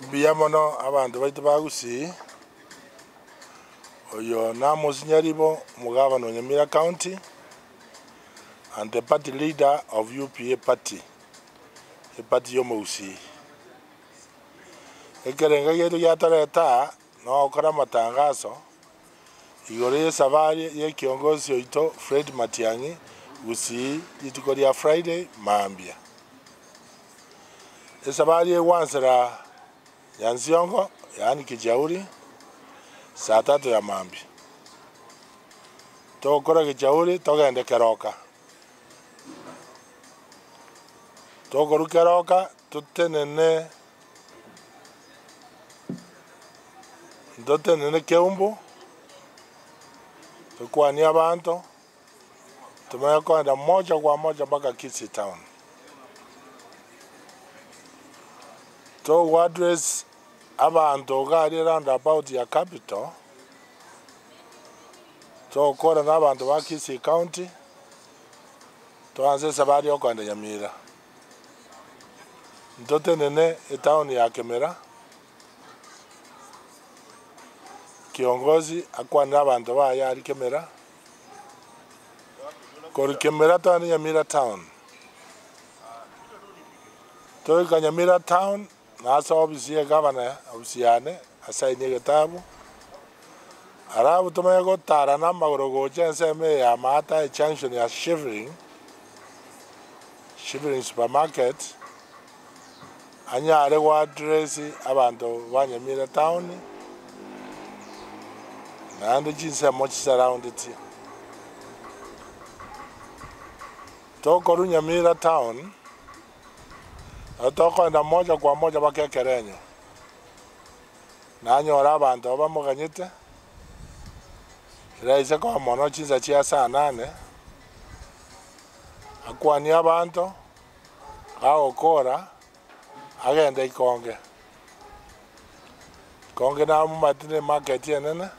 Biamono abantu baitu bagusi oyo Amos Nyaribo mugavana Nyamira County and the party leader of UPA party, the party yomusi. Ekerenga yetu yatareta no okora matangazo igore safari ye kiongozi oito Fred Matiang'i gusi itikoria Friday Mambia. Safari ye wansera Yansiongo yani Kijauri saa 3 ya Mambia. Tokora Kijauri togende Keroka. Tokoru Keroka tutenene Keumbu tukwania abantu tumekwenda moja kwa moja mpaka Kisii Town. To address abantu gari round about ya capital to kora n'abantu ba Kisii County to anze sabari okwenda Nyamira ndotenene town ya Kemera kiongozi akwana abantu ba ya Kemera kor Kemera to Nyamira town to Nyamira town nasa obisi ya governor obisiane asaini gitabu arabu tumego tara na magorogo chense me ya mata junction ya Shivering supermarket anyare wa address abantu ba Nyamira town na ndo jinse much surround it to koru Nyamira town atoko na moja kwa moja bakekerenyo na nyora abantu bamuganyite raise kwa mono chinza chia saa 8 akwani abantu aokora agende Ikonge na matine market yenene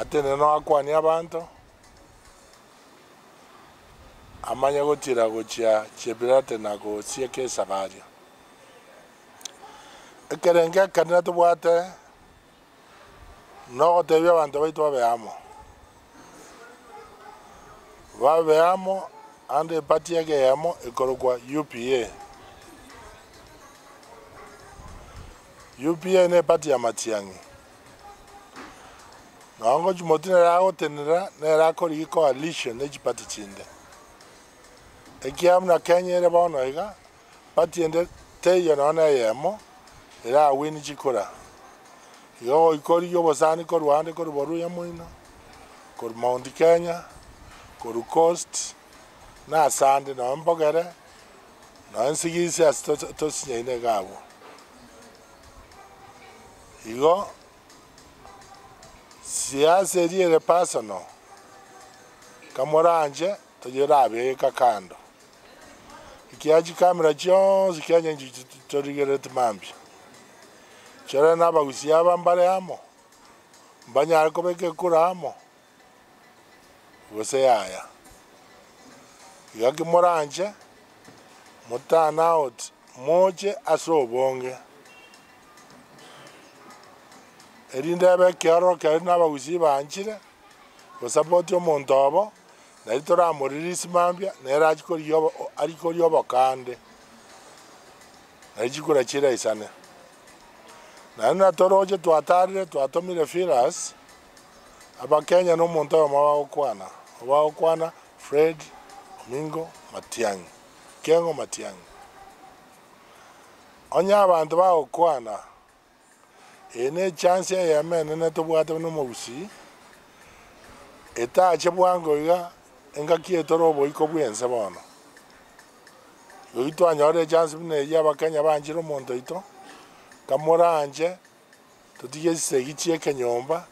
atene no akwani abantu amanya gutira guchia chebirate na go sieke sabario ekerenga kanina tubwate no tebya abantu baitu babeamo ande party yake yamo ekorokwa UPA ne party ya Matiang'i nango jumotine rao tenera ne rakori coalition ne party chinde ekiamna Kenya ere bono iga party ende teyo nona yemo era wini chikora yo ikori yo bosani ko Rwanda ko boru ya muino ko Mount Kenya ko Coast na sande no mbogere no nsigisi to sinyine gabo igo siasa eri personal kamoranje to yerabe kakando ikiaji kamera jo zikanya njitorigere Mambia chera na bagusia bambale amo banyar ko beke kuramo wose yaya yaki moranje mutana out moje asobonge erinde be kyaro na bagusi banchire ko support yo montobo na itora moririsi Mambia na rajiko yobo ariko yobo kande na jikura chira isane na toroje tuatarire tuatomire firas aba Kenya no montobo mawakwana Fred Omingo Matiang'i Kengo Matiang'i onya abantu baokwana ene chance ya mene ne tobwate no mugusi etache bwango iga engakie torobo iko bwense bono yoito anyore chance bine ya bakanya banjiro monto ito kamoranje tutige segichie kenyomba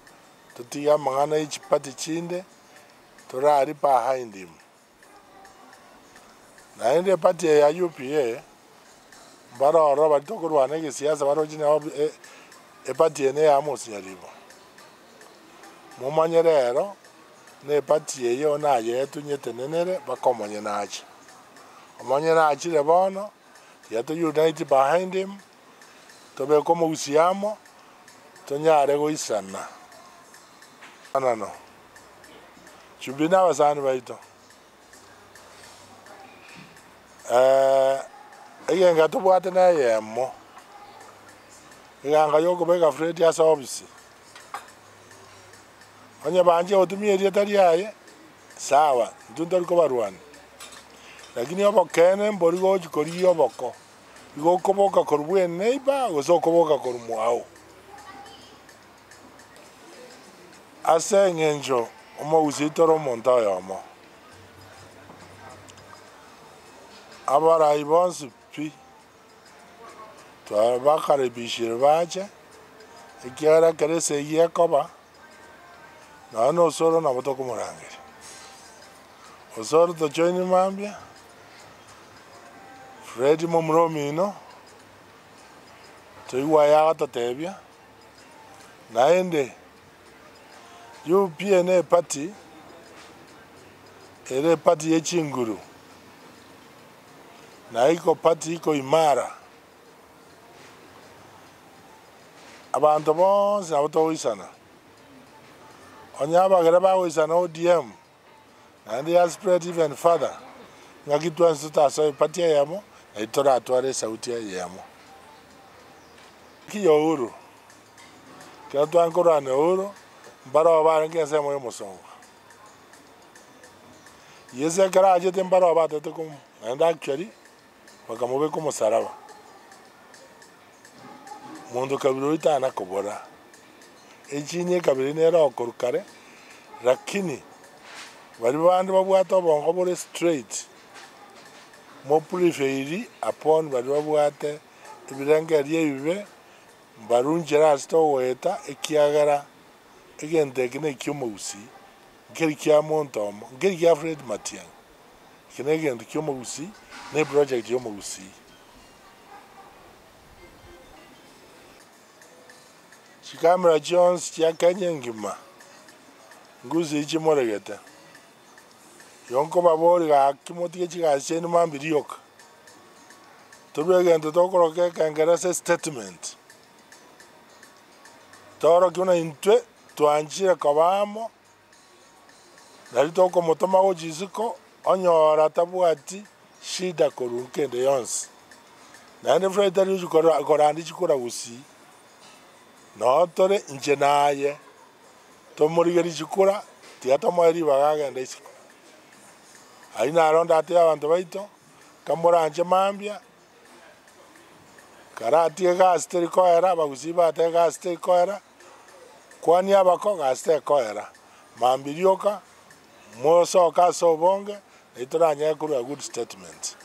tutiga mangana ichipati chinde torari behind him na ende party ya UPA baroro batokurwana gisiasa barojina party ene ya Amos Nyaribo mumanyerero ne party yo na yetu nyetenenere bakomanye nachi omanye nachi le bono yetu unite behind him tobe como usiamo tonyare goisana anano chubina basani baito eyenga tobwate na yemo iganga yoko bega Fred ya service onye banje otumie rietari yaye sawa ndundari ko barwani lakini obo kene mborigo chikori oboko igo koboka korubwe neighbor gozo koboka korumwao ase ngenjo omo usitoro monta yamo abara ibonsu pi to bakare bishir baje ikiara kerese yekoba na no soro na boto kumurangiri osoro to join mambia Fred Momromino to iwaya to tebia naende UPNA party ere party echinguru na iko party iko imara abantu bonse abotowisana onyaba geraba wisana ODM and they are spread even further ngakitwa nsuta so party yamo itora atware sauti yamo kiyo uru kato ancora ne uru mbaro ba nge semo yomosongo yese garaje te mbaro ba te kum and actually wakamobe como saraba mondo kabiro itana kobora ejinye kabiri nera okorukare lakini bari bandu babwato bongo bore straight mo preferiri upon bari babwate ibirangari ebibe barunjera sto weta ekiagara egende kine kyomusi ngeri kya montomo ngeri kya Fred Matiang kine gende kyomusi ne project yomusi Chikamera Jones kya kanyengima nguzi ichimoregete yonko babori ga kimoti chigase ni mambirioka tobegende tokoroke kangerase statement toro kuna intwe twanjira kabamo nari toko motoma ojisiko onyora tabwati shida korunkende yonse nande Fredari ukora korandi chikora usi no tore injenaye tomurigeri chikora tiatomari bagagenda isiko aina aronda ate abantu baito kamoranje mambia karati gaste koera bagusiba ate gaste koera kwani abako gaste koera mambirioka moso kaso bonge itoranya kuru a good statement